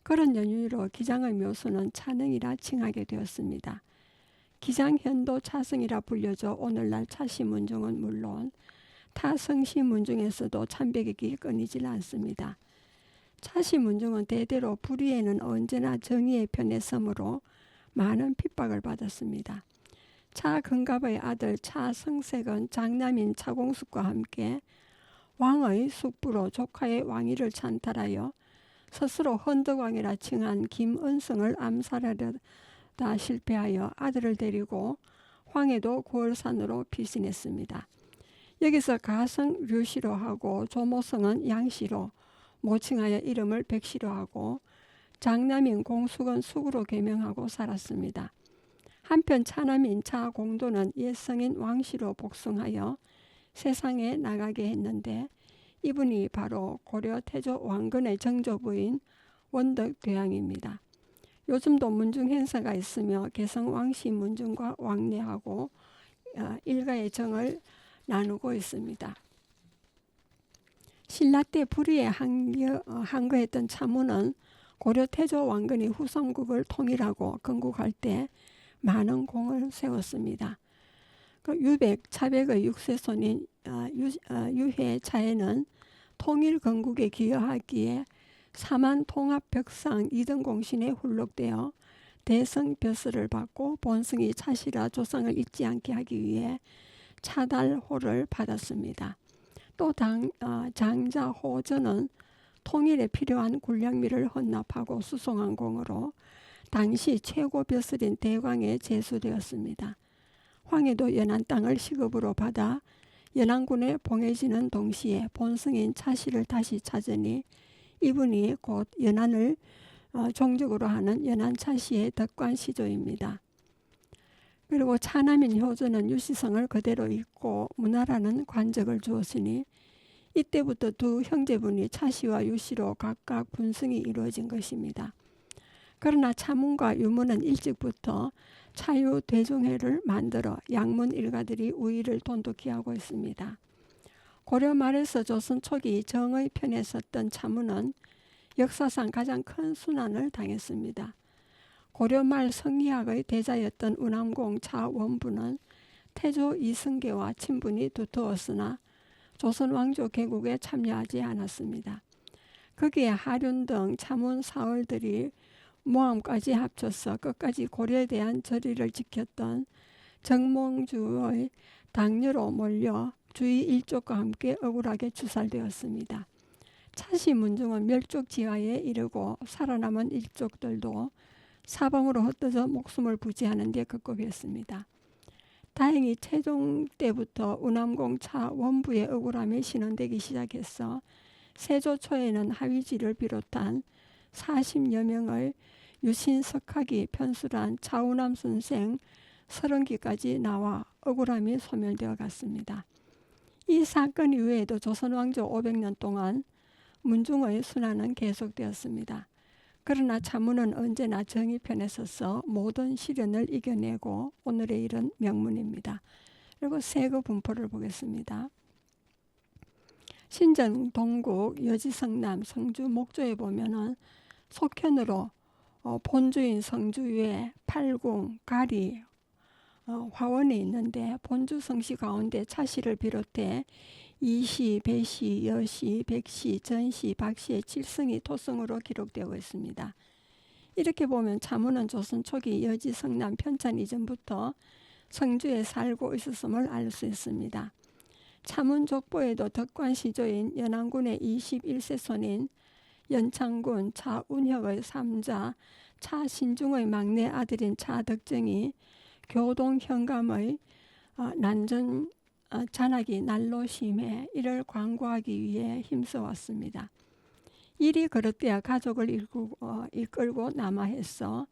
그런 연유로 기장의 묘수는 차능이라 칭하게 되었습니다. 기장현도 차승이라 불려져 오늘날 차시문중은 물론 타 성시문중에서도 참배객이 끊이질 않습니다. 차시문중은 대대로 불의에는 언제나 정의의 편에 서므로 많은 핍박을 받았습니다. 차건갑의 아들 차성색은 장남인 차공숙과 함께 왕의 숙부로 조카의 왕위를 찬탈하여 스스로 헌덕왕이라 칭한 김은성을 암살하려다 실패하여 아들을 데리고 황해도 구월산으로 피신했습니다. 여기서 가성 류시로 하고 조모성은 양시로 모칭하여 이름을 백시로 하고 장남인 공숙은 숙으로 개명하고 살았습니다. 한편 차남인 차공도는 옛 성인 왕시로 복숭하여 세상에 나가게 했는데 이분이 바로 고려 태조 왕건의 정조부인 원덕대왕입니다. 요즘도 문중 행사가 있으며 개성 왕시 문중과 왕래하고 일가의 정을 나누고 있습니다. 신라 때 불의에 항거했던 차무는 고려 태조 왕건이 후삼국을 통일하고 건국할 때 많은 공을 세웠습니다. 유백, 차백의 6세손인 유해차에는 통일 건국에 기여하기에 사만 통합벽상 2등 공신에 훈록되어 대성 벼슬을 받고 본승이 차시라 조상을 잊지 않게 하기 위해 차달호를 받았습니다. 또 장자 호전은 통일에 필요한 군량미를 헌납하고 수송한 공으로 당시 최고 벼슬인 대광에 제수되었습니다. 황해도 연안 땅을 시급으로 받아 연안군에 봉해지는 동시에 본승인 차시를 다시 찾으니 이분이 곧 연안을 종적으로 하는 연안차시의 덕관시조입니다. 그리고 차남인 효조는 유시성을 그대로 잇고 문하라는 관적을 주었으니 이때부터 두 형제분이 차시와 유시로 각각 분승이 이루어진 것입니다. 그러나 차문과 유문은 일찍부터 차유 대종회를 만들어 양문 일가들이 우위를 돈독히 하고 있습니다. 고려 말에서 조선 초기 정의 편에 섰던 차문은 역사상 가장 큰 순환을 당했습니다. 고려 말 성리학의 대자였던 운암공 차원부는 태조 이승계와 친분이 두터웠으나 조선 왕조 개국에 참여하지 않았습니다. 거기에 하륜 등 차문 사월들이 모함까지 합쳐서 끝까지 고려에 대한 절의를 지켰던 정몽주의 당뇨로 몰려 주위 일족과 함께 억울하게 추살되었습니다. 차시 문중은 멸족지화에 이르고 살아남은 일족들도 사방으로 흩어져 목숨을 부지하는 데 급급했습니다. 다행히 태종 때부터 운암공 차원부의 억울함이 신원되기 시작해서 세조 초에는 하위지를 비롯한 40여 명의 유신석학이 편술한 차운암 선생 30기까지 나와 억울함이 소멸되어 갔습니다. 이 사건 이후에도 조선 왕조 500년 동안 문중의 순환은 계속되었습니다. 그러나 차문은 언제나 정의 편에 서서 모든 시련을 이겨내고 오늘에 이른 명문입니다. 그리고 세거 분포를 보겠습니다. 신전, 동국, 여지성남, 성주, 목조에 보면은 속현으로 본주인 성주에 팔궁, 가리, 화원이 있는데 본주 성씨 가운데 차시를 비롯해 이시, 배시, 여시, 백시, 전시, 박시의 7성이 토성으로 기록되고 있습니다. 이렇게 보면 차문은 조선 초기 여지 성남 편찬 이전부터 성주에 살고 있었음을 알 수 있습니다. 차문 족보에도 덕관시조인 연안군의 21세 손인 연창군 차운혁의 3자 차신중의 막내 아들인 차덕정이 교동 현감의 잔악이 날로 심해 이를 광고하기 위해 힘써왔습니다. 일이 그릇되어 가족을 이끌고 남하해서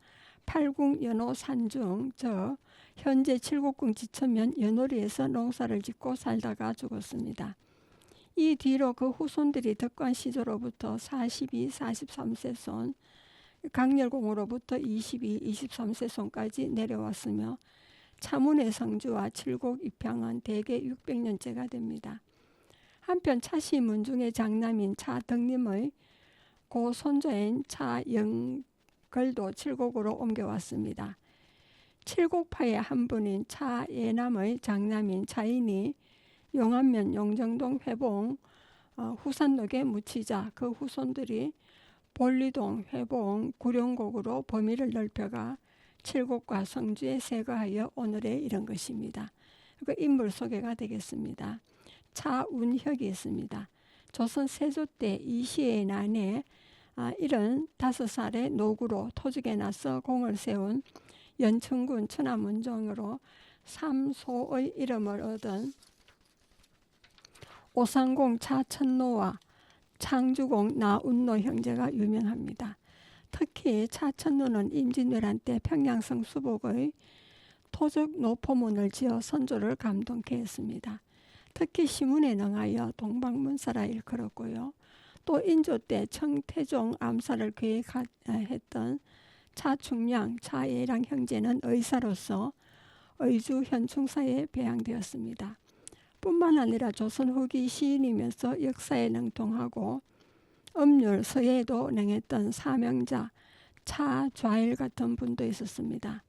팔궁 연호 산중 즉 현재 칠곡궁 지천면 연호리에서 농사를 짓고 살다가 죽었습니다. 이 뒤로 그 후손들이 덕관시조로부터 42, 43세 손, 강렬공으로부터 22, 23세 손까지 내려왔으며 차문의 성주와 칠곡 입향은 대개 600년째가 됩니다. 한편 차시 문중의 장남인 차덕림의 고손자인 차영걸도 칠곡으로 옮겨왔습니다. 칠곡파의 한 분인 차예남의 장남인 차인이 용안면 용정동 회봉 후산록에 묻히자 그 후손들이 볼리동 회봉 구룡곡으로 범위를 넓혀가 칠곡과 성주에 세거하여 오늘에 이른 것입니다. 그 인물 소개가 되겠습니다. 차운혁이 있습니다. 조선 세조 때 이시의 난에 75살의 노구로 토죽에 나서 공을 세운 연천군 천하문종으로 삼소의 이름을 얻은 오상공 차천노와 창주공 나운노 형제가 유명합니다. 특히 차천노는 임진왜란 때 평양성 수복의 토죽 노포문을 지어 선조를 감동케 했습니다. 특히 시문에 능하여 동방문사라 일컬었고요. 또 인조 때 청태종 암살을 계획했던 차충량, 차예랑 형제는 의사로서 의주 현충사에 배양되었습니다. 뿐만 아니라 조선 후기 시인이면서 역사에 능통하고 음률, 서예에도 능했던 사명자 차좌일 같은 분도 있었습니다.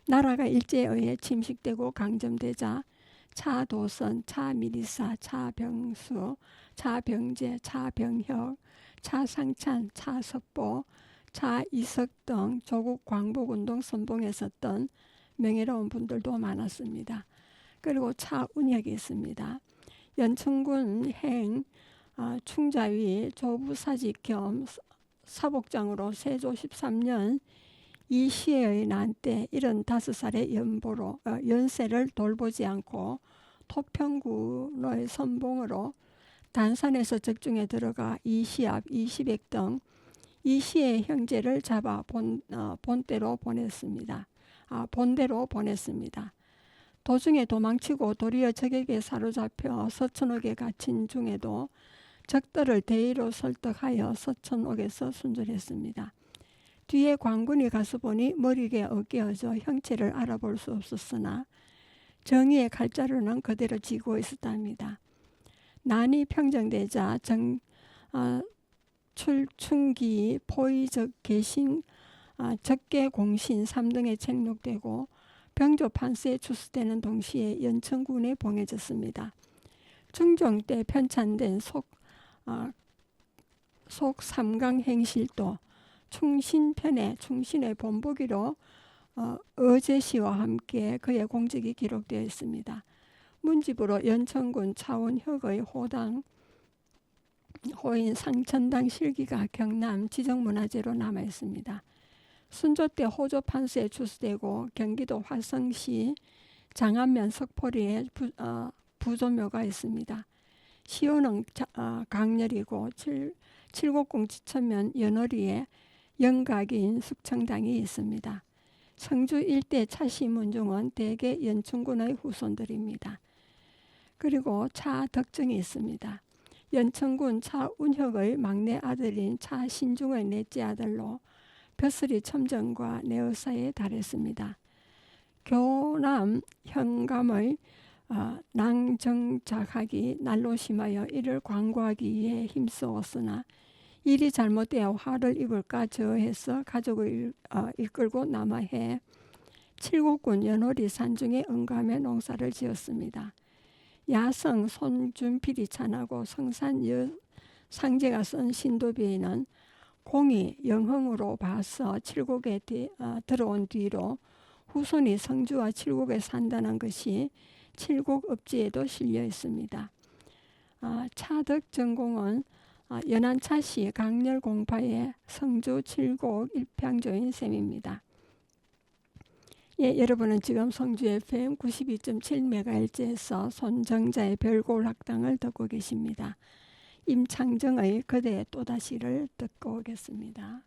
나라가 일제에 의해 침식되고 강점되자 차도선, 차미리사, 차병수, 차병재, 차병혁, 차상찬, 차석보, 차이석 등 조국 광복운동 선봉에 섰던 명예로운 분들도 많았습니다. 그리고 차운혁이 있습니다. 연천군 행 충자위 조부사직 겸 사복장으로 세조 13년 이시의 난 때 75살의 연세를 돌보지 않고 토평군의 선봉으로 단산에서 적중에 들어가 이시압, 이시백 등 이시의 형제를 잡아 본대로 보냈습니다. 도중에 도망치고 도리어 적에게 사로잡혀 서천옥에 갇힌 중에도 적들을 대의로 설득하여 서천옥에서 순절했습니다. 뒤에 관군이 가서 보니 머리에 어깨어져 형체를 알아볼 수 없었으나 정의의 칼자루는 그대로 쥐고 있었답니다. 난이 평정되자 출충기, 포의적, 개신, 적개공신 3등에 책록되고 병조 판서에 추수되는 동시에 연천군에 봉해졌습니다. 중종 때 편찬된 속 삼강행실도 충신편의 충신의 본보기로 어제시와 함께 그의 공적이 기록되어 있습니다. 문집으로 연천군 차운혁의 호인 상천당 실기가 경남 지정문화재로 남아 있습니다. 순조 때 호조 판서에 추수되고 경기도 화성시 장안면 석포리에 부조묘가 있습니다. 시호는 강렬이고 칠곡궁 지천면 연호리에 영각인 숙청당이 있습니다. 성주 일대 차시문중은 대개 연천군의 후손들입니다. 그리고 차덕정이 있습니다. 연천군 차운혁의 막내 아들인 차신중의 넷째 아들로 벼슬이 첨정과 내의사에 달했습니다. 교남 현감의 낭정작학이 날로 심하여 이를 광고하기 위해 힘쓰었으나 일이 잘못되어 화를 입을까 저해서 가족을 이끌고 남하해 칠곡군 연호리 산중에 응감해 농사를 지었습니다. 야성 손준필이 찬하고 성산 상제가 쓴 신도비에는 공이 영흥으로 봐서 칠곡에 들어온 뒤로 후손이 성주와 칠곡에 산다는 것이 칠곡업지에도 실려 있습니다. 차덕전공은 연안차시 강렬공파의 성주 칠곡 일평조인 셈입니다. 예, 여러분은 지금 성주 FM 92.7MHz에서 손정자의 별고울 학당을 듣고 계십니다. 임창정의 그대의 또다시를 듣고 오겠습니다.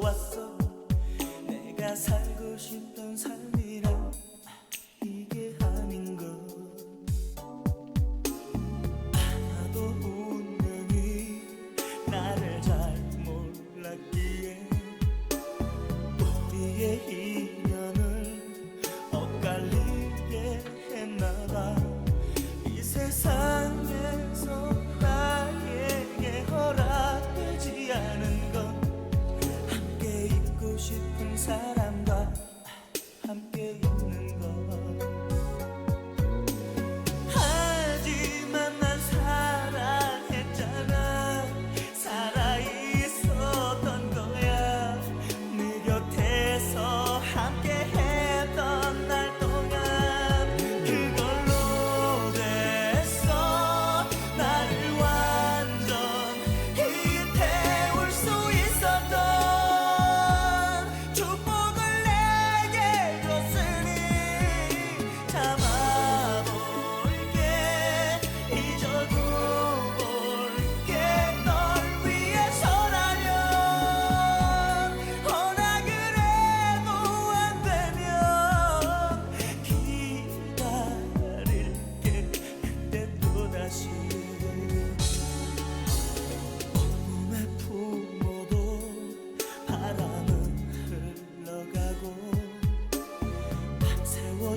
왔어. 내가 살고 싶던 삶이란 이게 아닌가. 아마도 운명이 나를 잘 몰랐기에 우리의 인연을 엇갈리게 했나봐. 이 세상에서 나에게 허락되지 않은 건 싶은 사람과 함께 있는 것. 하지만 난 사랑했잖아. 살아있었던 거야. 네 곁에서 함께 했던 날 동안 그걸로 됐어. 나를 완전히 태울 수 있었던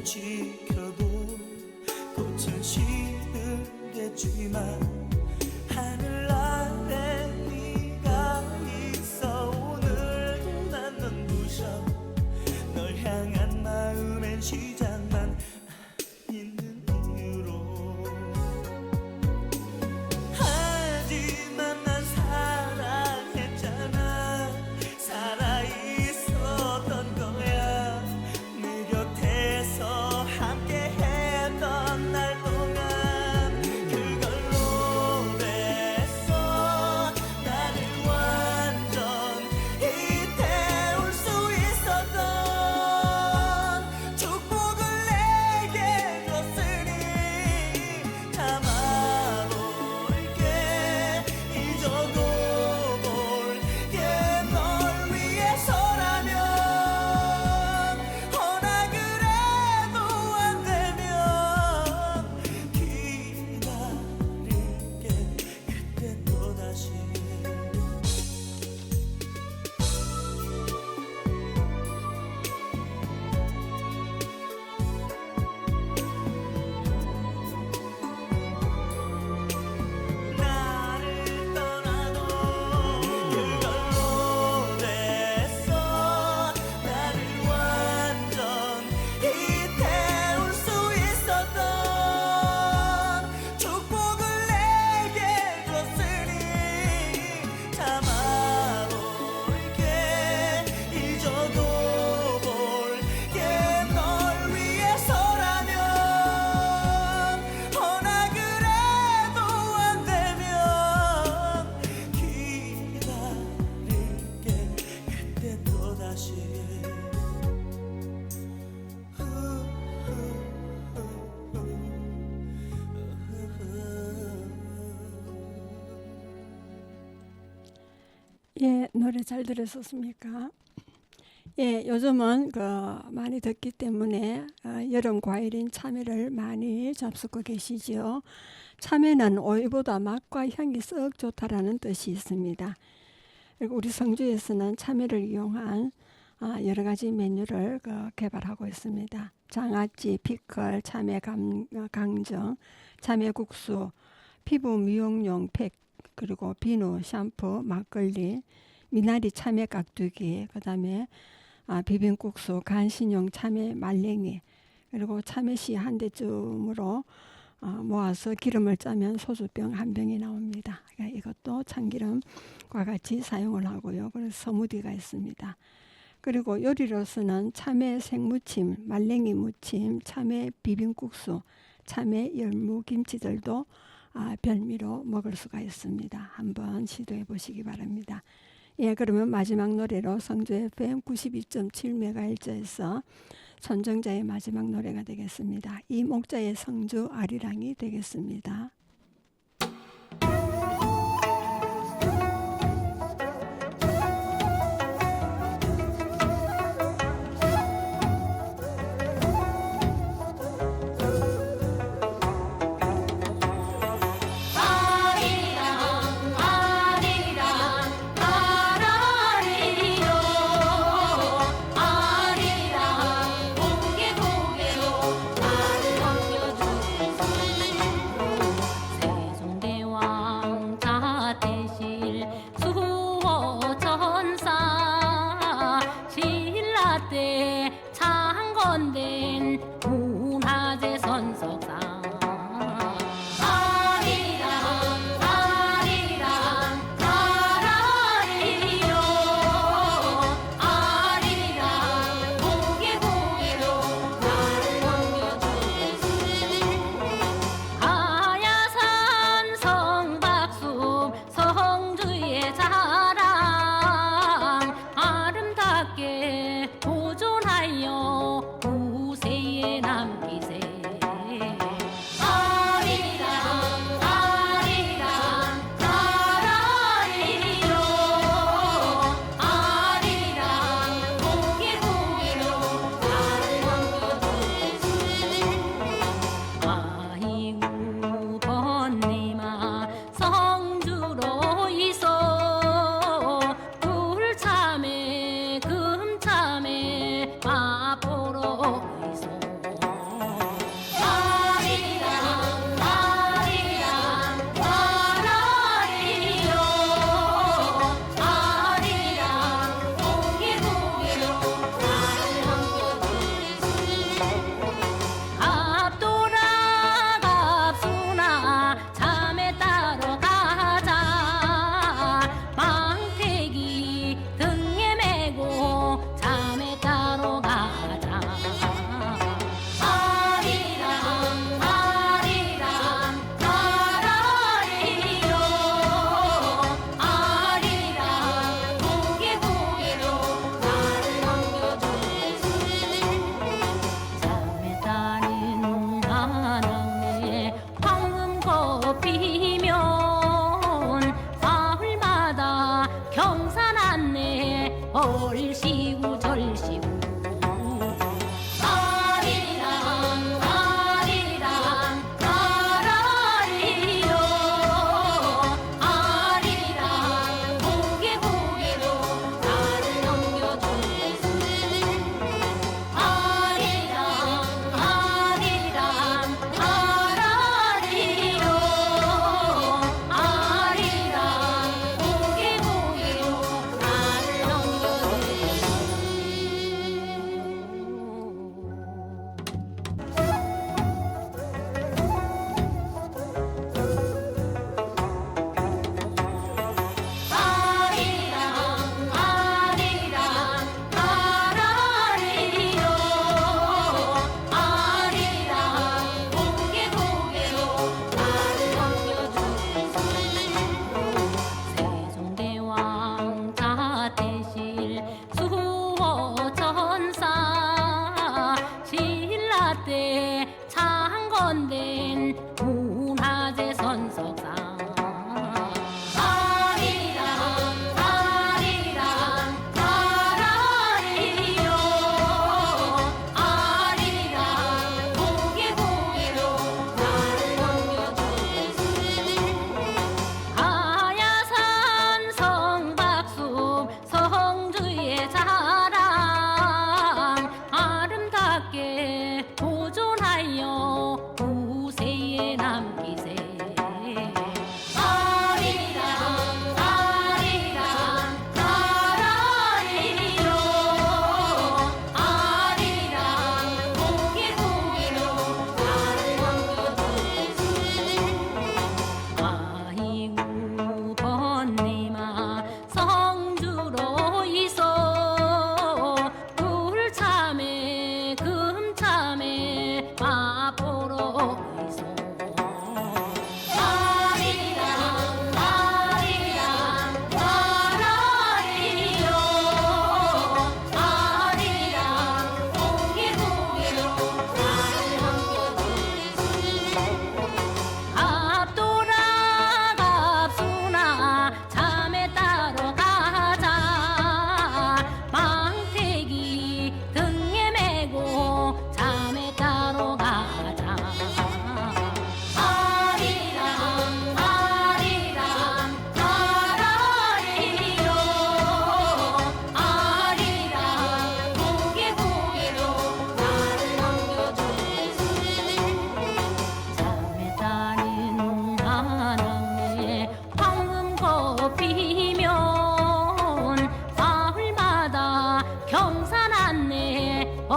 지켜도 꽃은 시들겠지만 하늘 아래 네가 있어. 오늘도 난 눈부셔. 널 향한 마음엔 시작만 있는 이유로. 하지만 난 사랑했잖아. 살아있었던 거야. 네 곁에서 함께 했던 날 동안 그걸로 됐어. 나를 완전히 태울 수 있었던 축복을 내게 줬으니 참아볼게. 잊어도 볼게. 널 위해서라면 허나 그래도 안 되면 기다릴게. 그때 또다시 나를 떠나도 그걸로 됐어. 나를 완전히 태울 수 있었던 축복을 내게 줬으니 참아볼게. 잊어도 볼게. 널 위해서라면 허나 그래도 안 되면 기다릴게. 그때 또다시 노래 잘 들으셨습니까? 예, 요즘은 많이 덥기 때문에 여름 과일인 참외를 많이 잡수고 계시죠. 참외는 오이보다 맛과 향이 썩 좋다라는 뜻이 있습니다. 그리고 우리 성주에서는 참외를 이용한 여러 가지 메뉴를 개발하고 있습니다. 장아찌, 피클, 참외 강정, 참외 국수, 피부 미용용 팩, 그리고 비누, 샴푸, 막걸리, 미나리 참외 깍두기, 그 다음에 비빔국수, 간신용 참외 말랭이, 그리고 참외씨 한 대쯤으로 모아서 기름을 짜면 소주병 한 병이 나옵니다. 그러니까 이것도 참기름과 같이 사용을 하고요. 그래서 스무디가 있습니다. 그리고 요리로서는 참외 생무침, 말랭이 무침, 참외 비빔국수, 참외 열무김치들도 별미로 먹을 수가 있습니다. 한번 시도해 보시기 바랍니다. 예, 그러면 마지막 노래로 성주 FM 92.7MHz에서 선정자의 마지막 노래가 되겠습니다. 이 목자의 성주 아리랑이 되겠습니다. 세종대왕 자태실 수호천사 신라 때 창건된 문화재 선석상 아리랑 아리랑 아라리요 아리랑 고개 고개로 나를 넘겨주시오 가야산 성박숲 성주의 자랑 아름답게 보존하여 후세에 남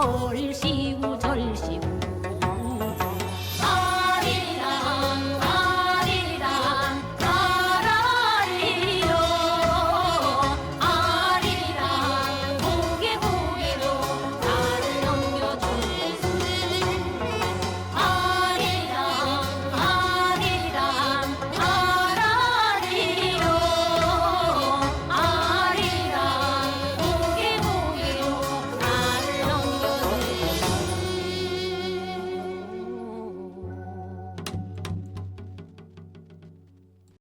얼씨구